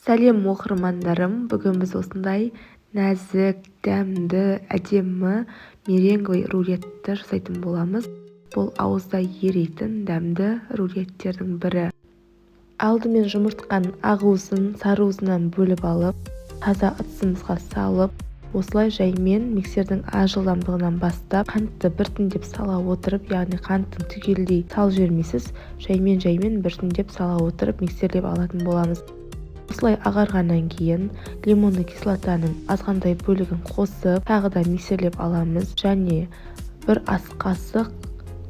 Сәлем оқырмандарым, бүгін біз осындай нәзік, дәмді, әдемі меренговый рулетті жасайтын боламыз. Бұл ауызда еритін дәмді рулеттердің бірі. Алдымен жұмыртқаның ақ уызын сары уызынан бөліп алып, таза ыдысымызға салып, осылай жаймен миксердің аз жылдамдығынан бастап қантты біртіндеп сала отырып, яғни қанттың түгелдей салып жібермейсіз, жаймен біртіндеп сала отырып миксерлеп алатын боламыз. Осылай ағарғаннан кейін лимонный кислотаның азғандай бөлігін қосып, тағы да миксерлеп аламыз және бір ас қасық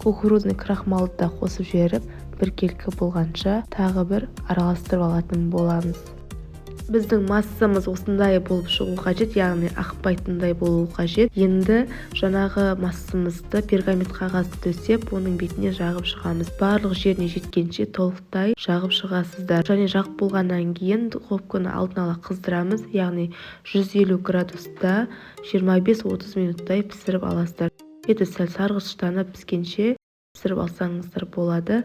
кукурузный крахмалды да қосып жіберіп, біркелкі болғанша тағы бір араластырып алатын боламыз. Біздің массамыз осындай болып шығу қажет, яғни ақпайтындай болу қажет. Енді жаңағы массамызды пергамент қағаз төсеп, оның бетіне жағып шығамыз. Барлық жеріне жеткенше толықтай жағып шығасыздар. Және жағып болғаннан кейін духовканы алдын ала қыздырамыз, яғни 150 градуста 25-30 минуттай пісіріп аласыздар. Беті сәл сарғыштанып піскенше пісіріп алсаңыздар болады.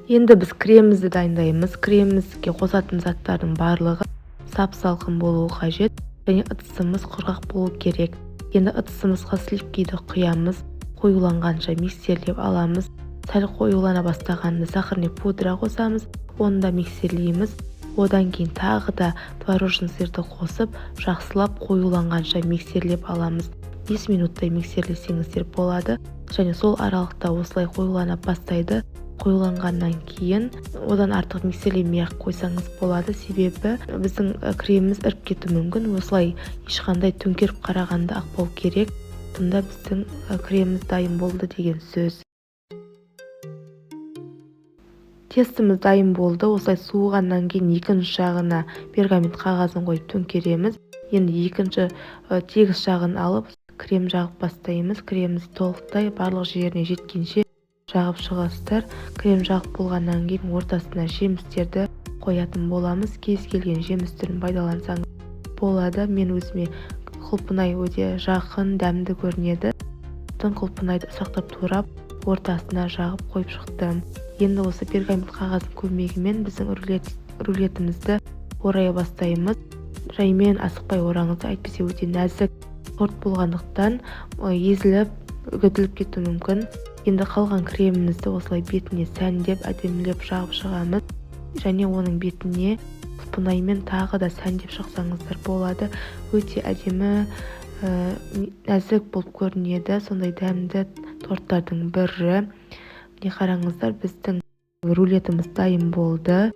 Енді біз кремімізді дайындаймыз. Кремімізге қосатын заттардың барлығы сап-салқын болуы қажет және ыдысымыз құрғақ болу керек. Енді ыдысымызға сливкиді құямыз, қоюланғанша миксерлеп аламыз. Сәл қоюлана бастағанда сахарный пудра қосамыз, оны да миксерлейміз. Одан кейін тағы да творожный сырды қосып, жақсылап қоюланғанша миксерлеп аламыз. 5 минуттай миксерлесеңіздер болады және сол аралықта осылай қоюлана бастайды. Қоюланғаннан кейін одан артық миксерлемей-ақ қойсаңыз болады, себебі біздің креміміз іріп кетуі мүмкін. Осылай ешқандай төңкеріп қарағанда ақ болу керек. Сонда біздің креміміз дайын болды деген сөз. Тестіміз дайын болды. Осылай суығаннан кейін екінші жағына пергамент қағазын қойып төңкереміз. Енді екінші тегіс жағын алып крем жағып бастаймыз. Креміміз толықтай барлық жеріне жеткенше жағып шығасыздар. Крем жағып болғаннан кейін ортасына жемістерді қоятын боламыз. Кез келген жеміс түрін пайдалансаңыз болады. Мен өзіме құлпынай өте жақын, дәмді көрінеді. Құлпынайды ұсақтап турап, ортасына жағып қойып шықтым. Енді осы пергамент қағаздың көмегімен біздің рулетімізді орай бастаймыз. Жаймен асықпай ораңыздар, әйтпесе өте нәзік торт болғандықтан езіліп, үгітіліп кетуі мүмкін. Енді қалған кремімізді осылай бетіне сәндеп, әдемілеп жағып шығамыз. Және оның бетіне құлпынаймен тағы да сәндеп шықсаңыздар болады. Өте әдемі, нәзік болып көрінеді. Сондай дәмді торттардың бірі. Міне қараңыздар, біздің рулетіміз дайын болды.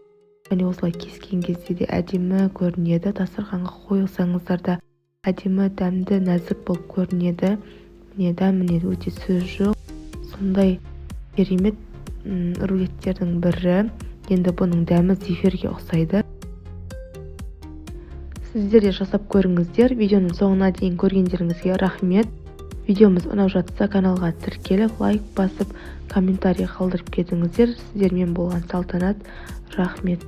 Және осылай кескен кезде де әдемі көрінеді. Дастарханға қойылсаңыздар да әдемі, дәмді, нәзік болып көрінеді. Міне дәміне өте сөз жоқ. Сондай керемет рулеттердің бірі. Енді бұның дәмі зефирге ұқсайды. Сіздер де жасап көріңіздер. Видеоның соңына дейін көргендеріңізге рахмет. Видеомыз ұнап жатса каналға тіркеліп, лайк басып, комментарий қалдырып кетіңіздер. Сіздермен болған Салтанат. Рахмет.